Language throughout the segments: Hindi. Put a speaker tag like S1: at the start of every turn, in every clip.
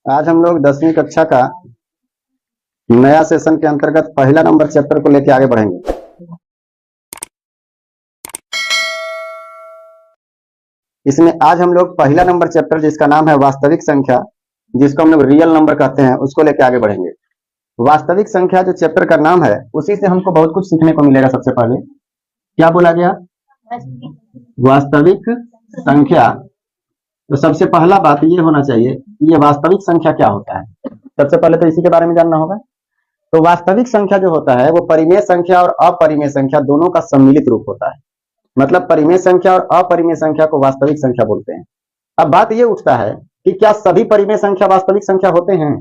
S1: आज हम लोग 10वीं कक्षा का नया सेशन के अंतर्गत पहला नंबर चैप्टर को लेकर आगे बढ़ेंगे। इसमें आज हम लोग पहला नंबर चैप्टर जिसका नाम है वास्तविक संख्या, जिसको हम लोग रियल नंबर कहते हैं, उसको लेकर आगे बढ़ेंगे। वास्तविक संख्या जो चैप्टर का नाम है, उसी से हमको बहुत कुछ सीखने को मिलेगा। सबसे पहले क्या बोला गया? वास्तविक संख्या। तो सबसे पहला बात ये होना चाहिए, ये वास्तविक संख्या क्या होता है। सबसे पहले तो इसी के बारे में जानना होगा। तो वास्तविक संख्या जो होता है वो परिमेय संख्या और अपरिमेय संख्या दोनों का सम्मिलित रूप होता है। मतलब परिमेय संख्या और अपरिमेय संख्या को वास्तविक संख्या बोलते हैं। अब बात ये उठता है कि क्या सभी परिमेय संख्या वास्तविक संख्या होते हैं?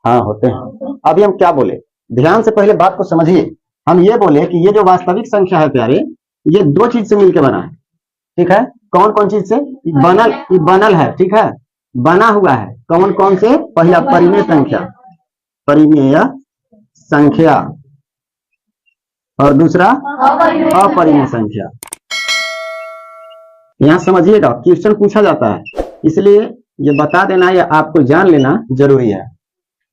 S1: हाँ, होते हैं। अभी हम क्या बोले, ध्यान से पहले बात को समझिए। हम ये बोले कि ये जो वास्तविक संख्या है प्यारे, ये दो चीज से मिलकर बना है। ठीक है, कौन कौन चीज से? बनल है। ठीक है, बना हुआ है। कौन कौन से? पहला परिमेय संख्या, परिमेय संख्या, और दूसरा अपरिमेय संख्या। यहां समझिएगा, क्वेश्चन पूछा जाता है, इसलिए ये बता देना या आपको जान लेना जरूरी है।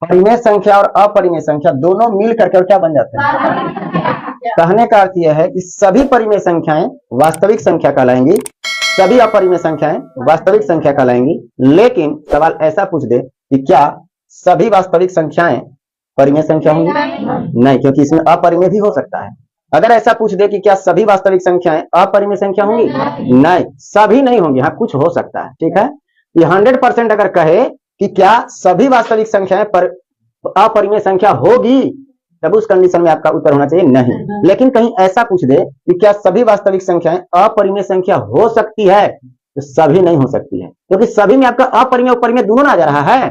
S1: परिमेय संख्या और अपरिमेय संख्या दोनों मिल करके और क्या बन जाते हैं? कहने का अर्थ यह है कि सभी परिमेय संख्याएं वास्तविक संख्या कहलाएंगी, सभी अपरिमेय संख्याएं वास्तविक संख्या कहलाएंगी। लेकिन सवाल ऐसा पूछ दे कि क्या सभी वास्तविक संख्याएं परिमेय संख्या होंगी? नहीं, क्योंकि इसमें अपरिमेय भी हो सकता है। अगर ऐसा पूछ दे कि क्या सभी वास्तविक संख्याएं अपरिमेय संख्या होंगी? नहीं, सभी नहीं होंगी। हाँ, कुछ हो सकता है। ठीक है, ये 100% अगर कहे कि क्या सभी वास्तविक संख्याएं अपरिमेय संख्या होगी, तब उस कंडीशन में आपका उत्तर होना चाहिए नहीं। लेकिन कहीं ऐसा पूछ दे कि क्या सभी वास्तविक संख्याएं अपरिमेय संख्या हो सकती है, तो सभी नहीं हो सकती है, क्योंकि सभी में आपका अपरिमेय उपरिमेय दोनों ना आ जा रहा है।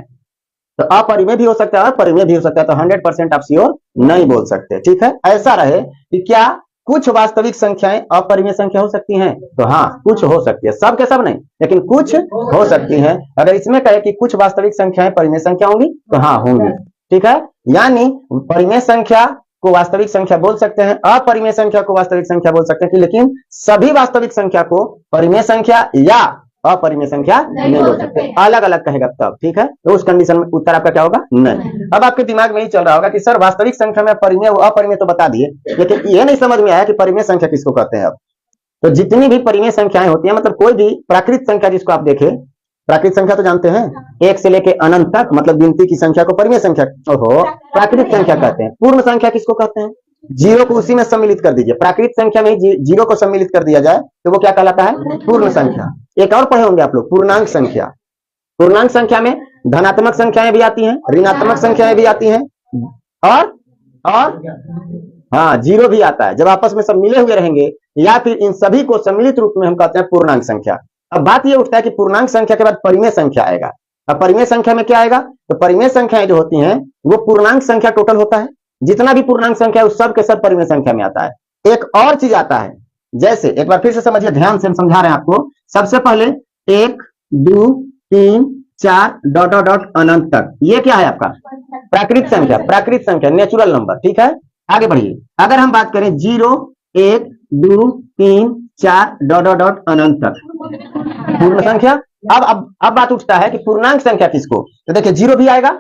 S1: तो अपरिमेय भी हो सकता है और परिमेय भी हो सकता है। तो 100% आप श्योर नहीं बोल सकते। ठीक है, ऐसा रहे कि क्या कुछ वास्तविक संख्याएं अपरिमेय संख्या हो सकती हैं, तो हाँ, कुछ हो सकती है। सब के सब नहीं, लेकिन कुछ हो सकती हैं। अगर इसमें कहे कि कुछ वास्तविक संख्याएं परिमेय संख्या होंगी, तो हाँ, होंगी। ठीक है, यानी परिमेय संख्या को वास्तविक संख्या बोल सकते हैं, अपरिमेय संख्या को वास्तविक संख्या बोल सकते हैं, लेकिन सभी वास्तविक संख्या को परिमेय संख्या या अपरिमेय संख्या नहीं बोल सकते। अलग अलग कहेगा तब। ठीक है, तो उस कंडीशन में उत्तर आपका क्या होगा? नहीं। अब आपके दिमाग में ही चल रहा होगा कि सर वास्तविक संख्या में परिमेय अपरिमेय तो बता दिए, लेकिन ये नहीं समझ में आया कि परिमेय संख्या किसको कहते हैं। अब तो जितनी भी परिमेय संख्याएं होती हैं, मतलब कोई भी प्राकृत संख्या जिसको आप देखें, प्राकृत संख्या तो जानते हैं, 1 से लेके अनंत तक, मतलब गिनती की संख्या को परिमेय संख्या प्राकृत संख्या कहते हैं। पूर्ण संख्या किसको कहते हैं? जीरो को उसी में सम्मिलित कर दीजिए, प्राकृत संख्या में जीरो को सम्मिलित कर दिया जाए तो वो क्या कहलाता है? पूर्ण संख्या। एक और पढ़े होंगे आप लोग, पूर्णांक संख्या। पूर्णांक संख्या में धनात्मक संख्याएं भी आती हैं, ऋणात्मक संख्याएं भी आती हैं, और हाँ, जीरो भी आता है। जब आपस में सब मिले हुए रहेंगे या फिर इन सभी को सम्मिलित रूप में हम कहते हैं पूर्णांक संख्या। अब बात ये उठता है कि पूर्णांक संख्या के बाद परिमेय संख्या आएगा। अब परिमेय संख्या में क्या आएगा? तो परिमेय संख्याएं जो होती हैं वो पूर्णांक संख्या टोटल होता है, जितना भी पूर्णांक संख्या है उस सब के सब परिमेय संख्या में आता है। एक और चीज आता है, जैसे एक बार फिर से समझिए, ध्यान से हम समझा रहे हैं आपको। सबसे पहले 1 2 3 4 डॉट डॉट डॉट अनंत तक, ये क्या है आपका? प्राकृत संख्या, प्राकृत संख्या, नेचुरल नंबर। ठीक है, आगे बढ़िए। अगर हम बात करें 0 1 2 3 4 डॉट डॉट डॉट अनंत तक, पूर्ण संख्या। अब बात उठता है कि पूर्णांक संख्या किसको? तो देखिए, जीरो भी आएगा।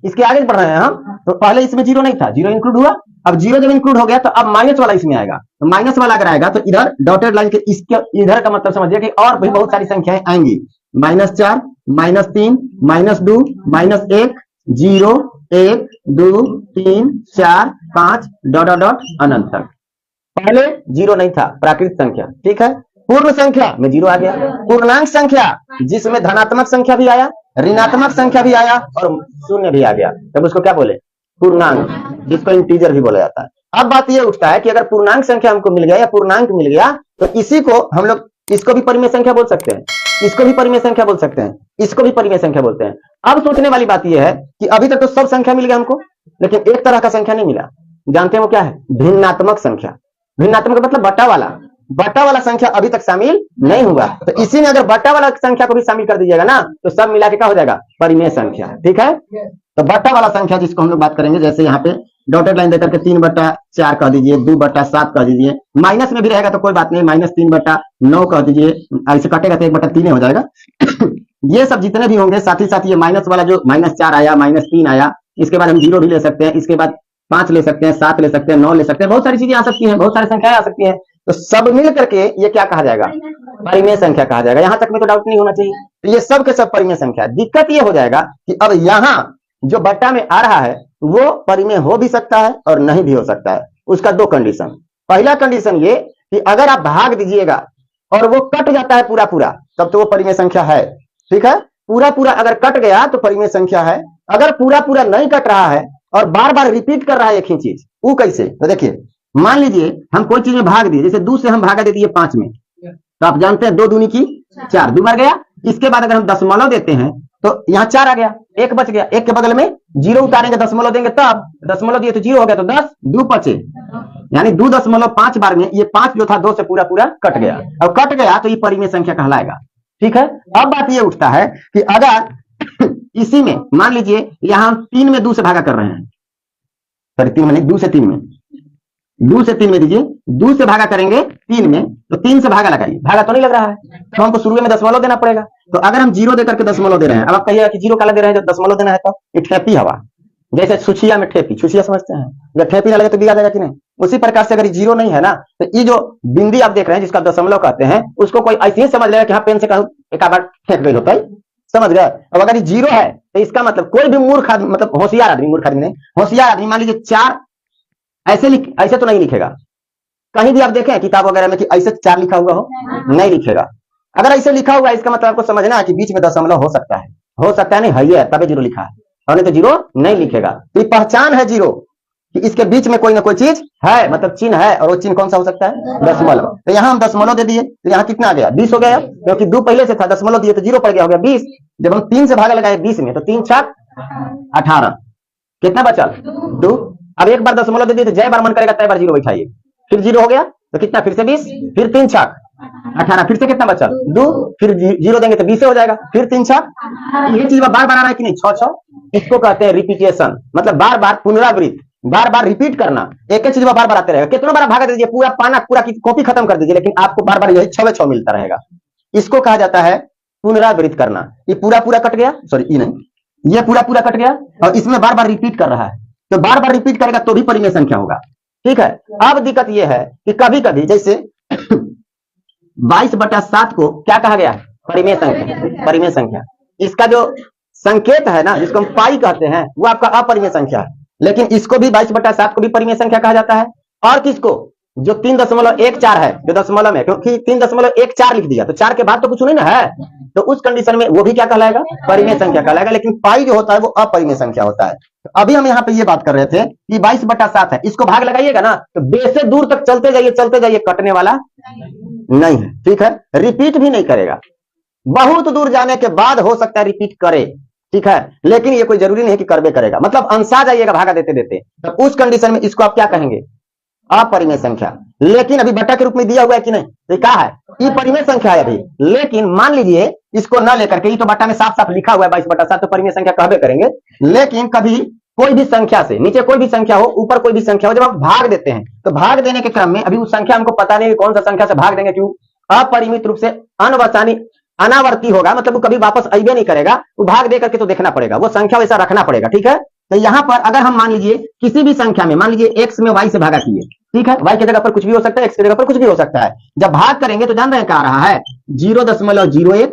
S1: इसके आगे बढ़ रहे हैं हम, तो पहले इसमें जीरो नहीं था, जीरो इंक्लूड हुआ। अब जीरो जब इंक्लूड हो गया तो अब माइनस वाला इसमें आएगा। तो माइनस वाला अगर आएगा तो इधर डॉटेड लाइन के इसके इधर का मतलब समझिए कि और भी बहुत सारी संख्याएं आएंगी। -4 -3 -2 -1 0 1 2 3 4 5 डॉट डॉट डॉट अनंत तक। पहले जीरो नहीं था, प्राकृत संख्या। ठीक है, पूर्ण संख्या में जीरो आ गया। पूर्णांक संख्या जिसमें धनात्मक संख्या भी आया, ऋणात्मक संख्या भी आया और शून्य भी आ गया, तब उसको क्या बोले? पूर्णांक, जिसको इंटीजर भी बोला जाता है। अब बात ये उठता है कि अगर पूर्णांक संख्या हमको मिल गया या पूर्णांक मिल गया, तो इसी को हम लोग इसको भी परिमेय संख्या बोल सकते हैं, इसको भी परिमेय संख्या बोल सकते हैं, इसको भी परिमेय संख्या बोलते हैं। अब सोचने वाली बात यह है कि अभी तक तो सब संख्या मिल गया हमको, लेकिन एक तरह का संख्या नहीं मिला। जानते हैं वो क्या है? भिन्नात्मक संख्या। भिन्नात्मक मतलब बटा वाला संख्या अभी तक शामिल नहीं हुआ। तो इसी में अगर बटा वाला संख्या को भी शामिल कर दीजिएगा ना, तो सब मिला के क्या हो जाएगा? परिमेय संख्या। ठीक है, तो बटा वाला संख्या जिसको हम लोग बात करेंगे, जैसे यहाँ पे डॉटेड लाइन देकर के 3/4 कह दीजिए, 2/7 कह दीजिए, माइनस में भी रहेगा तो कोई बात नहीं, -3/9 कह दीजिए। ऐसे कटेगा तो 1/3 हो जाएगा। ये सब जितने भी होंगे, साथ ही साथ ये माइनस वाला जो -4 आया, -3 आया, इसके बाद हम 0 भी ले सकते हैं, इसके बाद 5 ले सकते हैं, 7 ले सकते हैं, 9 ले सकते हैं, बहुत सारी चीजें आ सकती हैं, बहुत सारी संख्याएं आ सकती हैं। तो सब मिल करके ये क्या कहा जाएगा? परिमेय संख्या कहा जाएगा। यहां तक में तो डाउट नहीं होना चाहिए। तो ये सब के सब परिमेय संख्या। दिक्कत ये हो जाएगा कि अब यहां जो बट्टा में आ रहा है वो परिमेय हो भी सकता है और नहीं भी हो सकता है। उसका दो कंडीशन। पहला कंडीशन ये कि अगर आप भाग दीजिएगा और वो कट जाता है पूरा पूरा, तब तो वो परिमेय संख्या है। ठीक है, पूरा पूरा अगर कट गया तो परिमेय संख्या है। अगर पूरा पूरा नहीं कट रहा है और बार बार रिपीट कर रहा है एक ही चीज, वो कैसे? तो देखिए, मान लीजिए हम कोई चीज में भाग दिए, जैसे 2 से हम भागा दे दिए 5 में, तो आप जानते हैं 2 दूनी की 4, 2 बार गया। इसके बाद अगर हम दशमलव देते हैं तो यहाँ 4 आ गया, 1 बच गया, 1 के बगल में 0 उतारेंगे, दशमलव देंगे तब, दशमलव दिए तो 0 हो गया, तो 10, 2 बचे, यानी 2.5 बार में ये 5 जो था 2 से पूरा पूरा कट गया। अब कट गया तो ये परिमेय संख्या कहलाएगा। ठीक है, अब बात ये उठता है कि अगर इसी में मान लीजिए यहाँ हम 3 में 2 से भागा कर रहे हैं, सॉरी 3 में नहीं, 2 से 3 में, 2 से 3 में दीजिए, 2 से भागा करेंगे 3 में, तो 3 से भागा लगाइए, भागा तो नहीं लग रहा है, तो हमको शुरू में दशमलव देना पड़ेगा। तो अगर हम 0 देकर के दशमलव दे रहे हैं, अब आप कहिएगा कि 0 काला दे रहे हैं जब दशमलव देना है, तो ये ठेपी हवा, जैसे छुछिया में ठेपी, छुछिया समझते हैं, जब ठेपी ना लगे तो बिगा जाएगा कि नहीं, उसी प्रकार से अगर 0 नहीं है ना, तो ये जो बिंदी आप देख रहे हैं जिसका दशमलव कहते हैं, उसको कोई ऐसे ही समझ लेगा कि हाँ पेन से कहूं एक बार फेंक गई होता है, समझ गए। अब अगर ये 0 है तो इसका मतलब कोई भी मूर्ख आदमी, मतलब होशियार आदमी, मूर्ख आदमी नहीं, होशियार आदमी मान लीजिए 4 ऐसे तो नहीं लिखेगा। कहीं भी आप देखें किताब वगैरह में कि ऐसे 4 लिखा हुआ हो, नहीं लिखेगा। अगर ऐसे लिखा हुआ है इसका मतलब आपको समझना है कि बीच में दशमलव हो सकता है नहीं है, तभी 0 लिखा है, और नहीं तो 0 नहीं लिखेगा। तो ये पहचान है 0 कि इसके बीच में कोई ना कोई चीज है, मतलब चिन्ह है, और वो चिन्ह कौन सा हो सकता है? दशमलव। तो यहाँ हम दशमलव दे दिए, तो यहाँ कितना आ गया? 20 हो गया, क्योंकि 2 पहले से था, दशमलव दिए तो 0 पड़ गया, हो गया 20। जब हम 3 से भागा लगाए 20 में, तो 3 छक 18, कितना बचल? 2। अब एक बार दशमलव दे दिए तो जय बार मन करेगा तय बार 0 बैठाइए, फिर 0 हो गया, तो कितना? फिर से 20, फिर 3 छक 18, फिर से कितना बचल? 2, फिर 0 देंगे तो 20 हो जाएगा, फिर 3 छक, ये चीज बार बार आ रहा है कि नहीं? 6 इसको कहते हैं रिपीटेशन, मतलब बार बार पुनरावृत्त, बार बार रिपीट करना, एक ही चीज बार बार आते रहेगा। कितना बार भागा दीजिए, पूरा पाना पूरा की कॉपी खत्म कर दीजिए, लेकिन आपको बार बार यही 6 मिलता रहेगा। इसको कहा जाता है पुनरावृत्त करना। ये पूरा पूरा कट गया, सॉरी ये नहीं, ये पूरा पूरा कट गया, और इसमें बार बार रिपीट कर रहा है, तो बार बार रिपीट करेगा तो भी परिमेय संख्या होगा। ठीक है, अब दिक्कत यह है कि कभी कभी जैसे 22/7 को क्या कहा गया है? परिमेय संख्या। परिमेय संख्या, इसका जो संकेत है ना, जिसको हम पाई कहते हैं, वो आपका अपरिमेय संख्या है। लेकिन इसको भी 22/7 को भी परिमेय संख्या कहा जाता है। और किसको? जो 3.14 है, जो दशमलव में, क्योंकि 3.14 लिख दिया तो 4 के बाद तो कुछ नहीं ना है, तो उस कंडीशन में वो भी क्या कहलाएगा? परिमेय संख्या कहलाएगा। लेकिन पाई जो होता है वो अपरिमेय संख्या होता है। तो अभी हम यहाँ पे ये बात कर रहे थे कि 22/7 है, इसको भाग लगाइएगा ना, तो बे से दूर तक चलते जाइए, कटने वाला नहीं है। ठीक है, रिपीट भी नहीं करेगा, बहुत दूर जाने के बाद हो सकता है रिपीट करे। ठीक है, लेकिन ये कोई जरूरी नहीं कि करबे करेगा, मतलब अंसा जाइएगा भागा देते देते, तो उस कंडीशन में इसको आप क्या कहेंगे? अपरिमेय संख्या। लेकिन अभी बट्टा के रूप में दिया हुआ है कि नहीं? तो क्या है? ये परिमेय संख्या है अभी। लेकिन मान लीजिए इसको न लेकर के, ये तो बट्टा में साफ साफ लिखा हुआ है 22/7, तो परिमेय संख्या कहबे करेंगे। लेकिन कभी कोई भी संख्या से, नीचे कोई भी संख्या हो, ऊपर कोई भी संख्या हो, जब आप भाग देते हैं, तो भाग देने के क्रम में अभी उस संख्या हमको पता नहीं कौन सा संख्या से भाग देंगे, क्यों? अपरिमित रूप से अनवसानी अनावर्ती होगा, मतलब वो कभी वापस आइबे नहीं करेगा, वो भाग दे करके तो देखना पड़ेगा, वो संख्या वैसा रखना पड़ेगा। ठीक है, तो यहाँ पर अगर हम मान लीजिए किसी भी संख्या में, मान लीजिए x में y से भागा किए, ठीक है, y की जगह पर कुछ भी हो सकता है, x की जगह पर कुछ भी हो सकता है। जब भाग करेंगे तो जान रहे हैं क्या आ रहा है? 0.01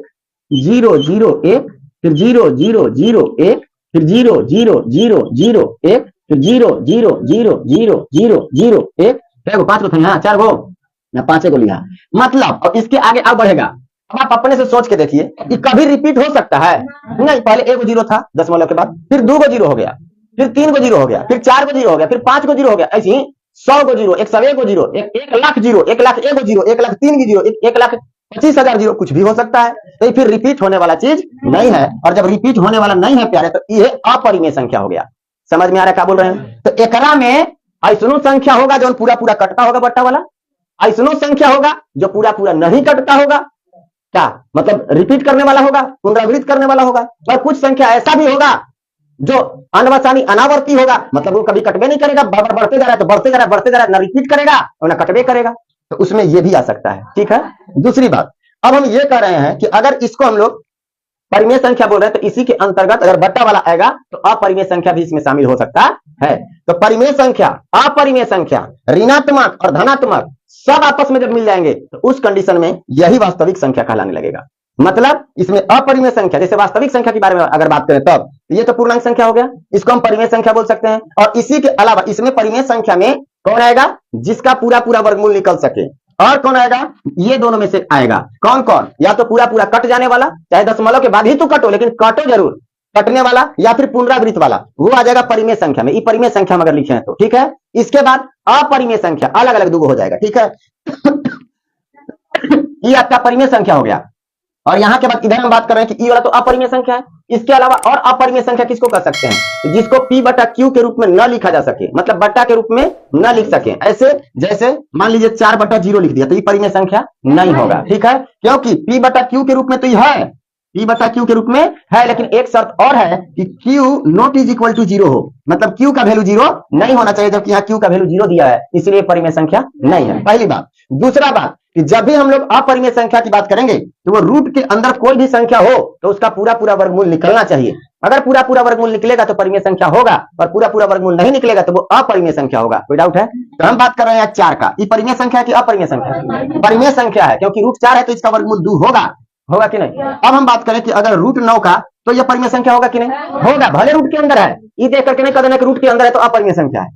S1: 0.01, फिर 0.001, फिर 0.0001, फिर 0.0000001, 5 गो था यहाँ, 4 गो या 5 गो लिया, मतलब अब इसके आगे अब बढ़ेगा। अब आप अपने से सोच के देखिए कि कभी रिपीट हो सकता है? नहीं, पहले 1 0 था दशमलव के बाद, फिर 2 0 हो गया, फिर 3 0 हो गया, फिर 4 0 हो गया, फिर 5 0 हो गया, ऐसे ही 100 0, 101 0, 1 लाख 0, 1 लाख 1 0, 1 लाख 3 0, 1 लाख 25,000 0, कुछ भी हो सकता है। तो फिर रिपीट होने वाला चीज नहीं है, और जब रिपीट होने वाला नहीं है प्यारे, तो ये अपरिमेय संख्या हो गया। समझ में आ रहा है क्या बोल रहे हैं? तो एकरा में ऐसनो संख्या होगा जो पूरा पूरा कटता होगा बट्टा वाला, ऐसनो संख्या होगा जो पूरा पूरा नहीं कटता होगा, क्या मतलब रिपीट करने वाला होगा, पुनरावृत्त करने वाला होगा, और कुछ संख्या ऐसा भी होगा जो अनवसानी अनावर्ती होगा, मतलब वो कभी कटबे नहीं करेगा, बढ़ते जा रहा है तो बढ़ते जा रहा है, बढ़ते जा रहा है, ना रिपीट करेगा और ना कटबे करेगा, तो उसमें ये भी आ सकता है। ठीक है, दूसरी बात, अब हम ये कह रहे हैं कि अगर इसको हम लोग परिमेय संख्या बोल रहे हैं, तो इसी के अंतर्गत अगर बट्टा वाला आएगा तो अपरिमेय संख्या भी इसमें शामिल हो सकता है। तो परिमेय संख्या, अपरिमेय संख्या, ऋणात्मक और धनात्मक सब आपस में जब मिल जाएंगे तो उस कंडीशन में यही वास्तविक संख्या कहलाने लगेगा। मतलब इसमें अपरिमेय संख्या, जैसे वास्तविक संख्या के बारे में अगर बात करें तब ये तो पूर्णांक संख्या हो गया, इसको हम परिमेय संख्या बोल सकते हैं। और इसी के अलावा इसमें परिमेय संख्या में कौन आएगा, जिसका पूरा पूरा वर्गमूल निकल सके, और कौन आएगा, ये दोनों में से आएगा। कौन कौन, या तो पूरा पूरा कट जाने वाला, चाहे दशमलव के बाद ही तो कटो, लेकिन कटो जरूर, कटने वाला, या फिर पुनरावृत्त वाला, वो आ जाएगा परिमेय संख्या में। ये परिमेय संख्या में अगर लिखे हैं तो ठीक है। इसके बाद अपरिमेय संख्या अलग अलग दो हो जाएगा, ठीक है। ये आपका परिमेय संख्या हो गया। और यहाँ के बाद इधर हम बात कर रहे हैं कि ई वाला तो अपरिमेय संख्या है। इसके अलावा और अपरिमेय संख्या किसको कर सकते हैं, जिसको P बटा Q के रूप में न लिखा जा सके, मतलब बट्टा के रूप में न लिख सके। ऐसे जैसे मान लीजिए 4 बटा 0 लिख दिया तो ये परिमेय संख्या नहीं होगा, ठीक है, क्योंकि P बटा Q के रूप में तो ये है, P बटा Q के रूप में है, लेकिन एक शर्त और है कि Q not is equal to 0 हो, मतलब Q का वैल्यू 0 नहीं होना चाहिए, जबकि यहाँ Q का वैल्यू 0 दिया है, इसलिए परिमेय संख्या नहीं है, पहली बात। दूसरा बात कि जब भी हम लोग अपरिमेय संख्या की बात करेंगे तो वो रूट के अंदर कोई भी संख्या हो तो उसका पूरा पूरा वर्गमूल निकलना चाहिए। अगर पूरा पूरा वर्गमूल निकलेगा तो परिमेय संख्या होगा, और पूरा पूरा वर्गमूल नहीं निकलेगा तो वो अपरिमेय संख्या होगा। कोई डाउट है? तो हम बात कर रहे हैं 4 का, ये परिमेय संख्या की अपरिमेय संख्या, परिमेय संख्या है, क्योंकि रूट 4 है तो इसका वर्गमूल 2 होगा कि नहीं। अब हम बात करें कि अगर रूट 9 का, तो यह परिमेय संख्या होगा कि नहीं, होगा, भले रूट के अंदर है, ये देख करके नहीं कर देना कि रूट के अंदर है तो अपरिमेय संख्या है,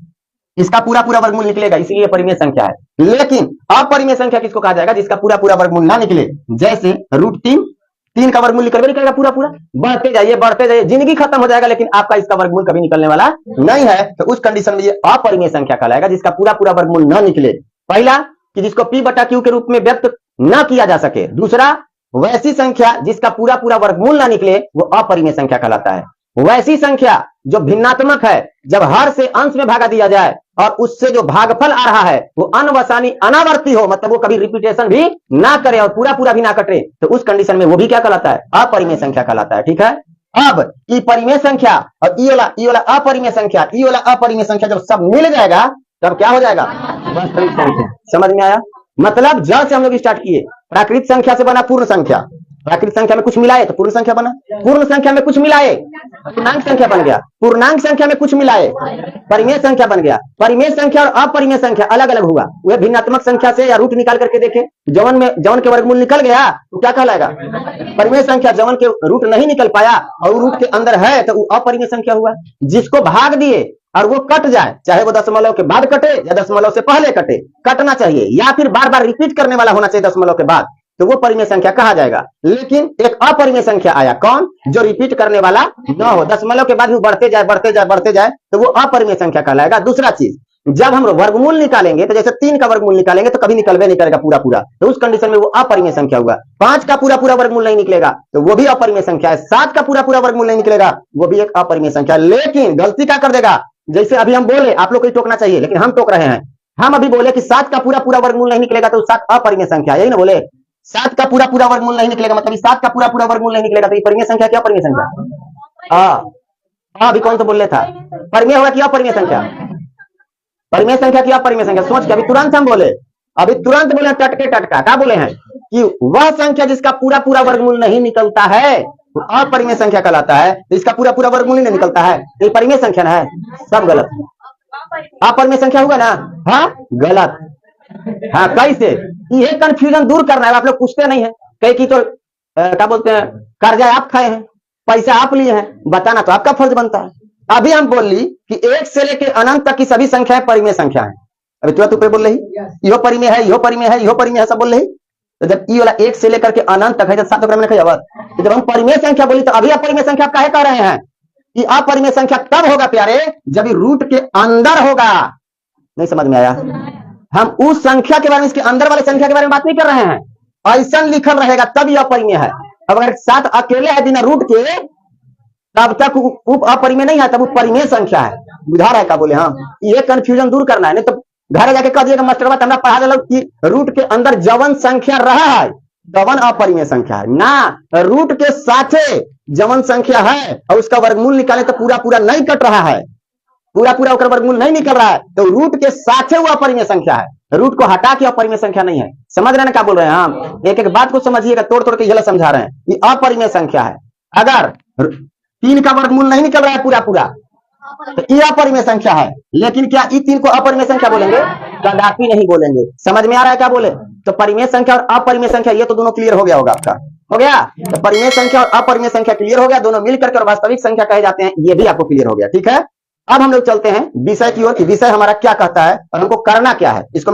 S1: इसका पूरा पूरा वर्गमूल निकलेगा, इसलिए परिमेय संख्या है। लेकिन अपरिमेय संख्या किसको कहा जाएगा, जिसका पूरा पूरा वर्गमूल ना निकले, जैसे रूट 3 का वर्गमूल निकलेगा पूरा पूरा, बढ़ते जाइए, जिंदगी खत्म हो जाएगा, लेकिन आपका इसका वर्गमूल कभी निकलने वाला नहीं है, तो उस कंडीशन में ये अपरिमेय संख्या कहलाएगा, जिसका पूरा पूरा वर्गमूल न निकले। पहला कि जिसको P बटा Q के रूप में व्यक्त न किया जा सके, दूसरा वैसी संख्या जिसका पूरा पूरा वर्गमूल ना निकले वो अपरिमेय संख्या कहलाता है। वैसी संख्या जो भिन्नात्मक है, जब हर से अंश में भागा दिया जाए और उससे जो भागफल आ रहा है वो अनवसानी अनावर्ती हो, मतलब वो कभी रिपीटेशन भी ना करे और पूरा पूरा भी ना कटे, तो उस कंडीशन में वो भी क्या कहलाता है, अपरिमेय संख्या कहलाता है, ठीक है। अब ई परिमेय संख्या और ई वाला अपरिमेय संख्या, ई वाला अपरिमेय संख्या जब सब मिल जाएगा तब क्या हो जाएगा, वास्तविक संख्या। समझ में आया? मतलब जब से हम लोग स्टार्ट किए, प्राकृत संख्या से बना पूर्ण संख्या, प्राकृत संख्या में कुछ मिलाए तो पूर्ण संख्या बना, पूर्ण संख्या में कुछ मिलाए पूर्णांक संख्या बन गया, पूर्णांक संख्या में कुछ मिलाए परिमेय संख्या बन गया। परिमेय संख्या और अपरिमेय संख्या अलग अलग हुआ, वह भिन्नात्मक संख्या से या रूट निकाल करके देखे, जवन के वर्गमूल निकल गया तो क्या कहलाएगा, परिमेय संख्या। जवन के रूट नहीं निकल पाया और रूट के अंदर है तो वो अपरिमेय संख्या हुआ। जिसको भाग दिए और वो कट जाए, चाहे वो दशमलव के बाद कटे या दशमलव से पहले कटे, कटना चाहिए, या फिर बार बार रिपीट करने वाला होना चाहिए दशमलव के बाद, तो वो परिमेय संख्या कहा जाएगा। लेकिन एक अपरिमेय संख्या आया, कौन, जो रिपीट करने वाला न हो, दशमलव के बाद भी बढ़ते जाए तो वो अपरिमेय संख्या कहलाएगा। दूसरा चीज, जब हम वर्गमूल निकालेंगे तो जैसे 3 का वर्गमूल निकालेंगे तो कभी निकलवे नहीं करेगा पूरा पूरा, तो उस कंडीशन में वो अपरिमेय संख्या हुआ। 5 का पूरा पूरा वर्गमूल नहीं निकलेगा तो वो भी अपरिमेय संख्या है। 7 का पूरा पूरा वर्गमूल नहीं निकलेगा वो भी एक अपरिमेय संख्या। लेकिन गलती क्या कर देगा, जैसे अभी हम बोले, आप लोग को टोकना चाहिए लेकिन हम टोक रहे हैं, हम अभी बोले कि 7 का पूरा पूरा वर्गमूल नहीं निकलेगा तो 7 अपरिमेय संख्या, यही ना बोले, 7 का पूरा पूरा वर्गमूल नहीं निकलेगा, मतलब 7 का पूरा पूरा वर्गमूल नहीं निकलेगा तो ये परिमेय संख्या क्या, परिमेय संख्या। अभी कौन सा बोल रहे था, परिमेय होगा क्या परिमेय संख्या, परिमेय संख्या क्या परिमेय संख्या। सोच के अभी तुरंत हम बोले, टटका क्या बोले हैं कि वह संख्या जिसका पूरा पूरा वर्गमूल नहीं निकलता है तो अपरिमेय संख्या कहलाता है। तो इसका पूरा पूरा वर्गमूल नहीं निकलता है तो ये परिमेय संख्या है, सब गलत। अपरिमेय संख्या हुआ ना, हाँ गलत। हाँ कैसे, ये कंफ्यूजन दूर करना है, आप लोग पूछते नहीं है, कई की तो क्या बोलते हैं, कर्जा आप खाए हैं, पैसा आप लिए हैं, बताना तो आपका फर्ज बनता है। अभी हम बोल ली कि 1 से लेकर अनंत तक की सभी संख्याएं परिमेय संख्या है, अभी तुरंत ऊपर बोल रही यो परिमेय है, यो परिमेय है, यो परिमेय है, सब बोल रही। तो जब ई वाला 1 से लेकर के अनंत तक है, जब 7 में तो जब हम परिमेय संख्या बोली तो अभी अपरिमेय संख्या काहे कह रहे हैं कि अपरिमेय संख्या तब होगा प्यारे जब रूट के अंदर होगा। नहीं समझ में आया? हम उस संख्या के बारे में, इसके अंदर वाले संख्या के बारे में बात नहीं कर रहे हैं, ऐसा लिखल रहेगा तब यह अपरिमेय है। अब अगर 7 अकेले है बिना रूट के तब तक उप अपरिमेय नहीं है, तब वो परिमेय संख्या है। बुझा रहा है क्या बोले? हाँ, ये कंफ्यूजन दूर करना है, नहीं तो घर जाके कह दिएगा मास्टर बात हमरा पढ़ा दिया कि रूट के अंदर जवन संख्या रहा है जवन अपरिमेय संख्या है ना, रूट के साथे जवन संख्या है और उसका वर्गमूल निकाले तो पूरा पूरा नहीं कट रहा है, पूरा पूरा वर्गमूल नहीं निकल रहा है तो रूट के साथे वो अपरिमेय संख्या है, रूट को हटा के अपरिमेय संख्या नहीं है। समझ रहे हैं क्या बोल रहे हैं? हम एक एक बात को समझिएगा, तोड़ तोड़ के ये समझा रहे हैं। ये अपरिमेय संख्या है अगर 3 का वर्गमूल नहीं निकल रहा है पूरा पूरा, तो ये अपरिमेय संख्या है। लेकिन क्या ई 3 को अपरिमेय संख्या बोलेंगे? कदापि नहीं बोलेंगे। समझ में आ रहा है क्या बोले? तो परिमेय संख्या और अपरिमेय संख्या ये तो दोनों क्लियर हो गया होगा आपका, हो गया। तो परिमेय संख्या और अपरिमेय संख्या क्लियर हो गया, दोनों मिलकर और वास्तविक संख्या कहे जाते हैं, ये भी आपको क्लियर हो गया। ठीक है, अब हम लोग चलते हैं विषय की ओर कि विषय हमारा क्या कहता है और हमको करना क्या है। इसको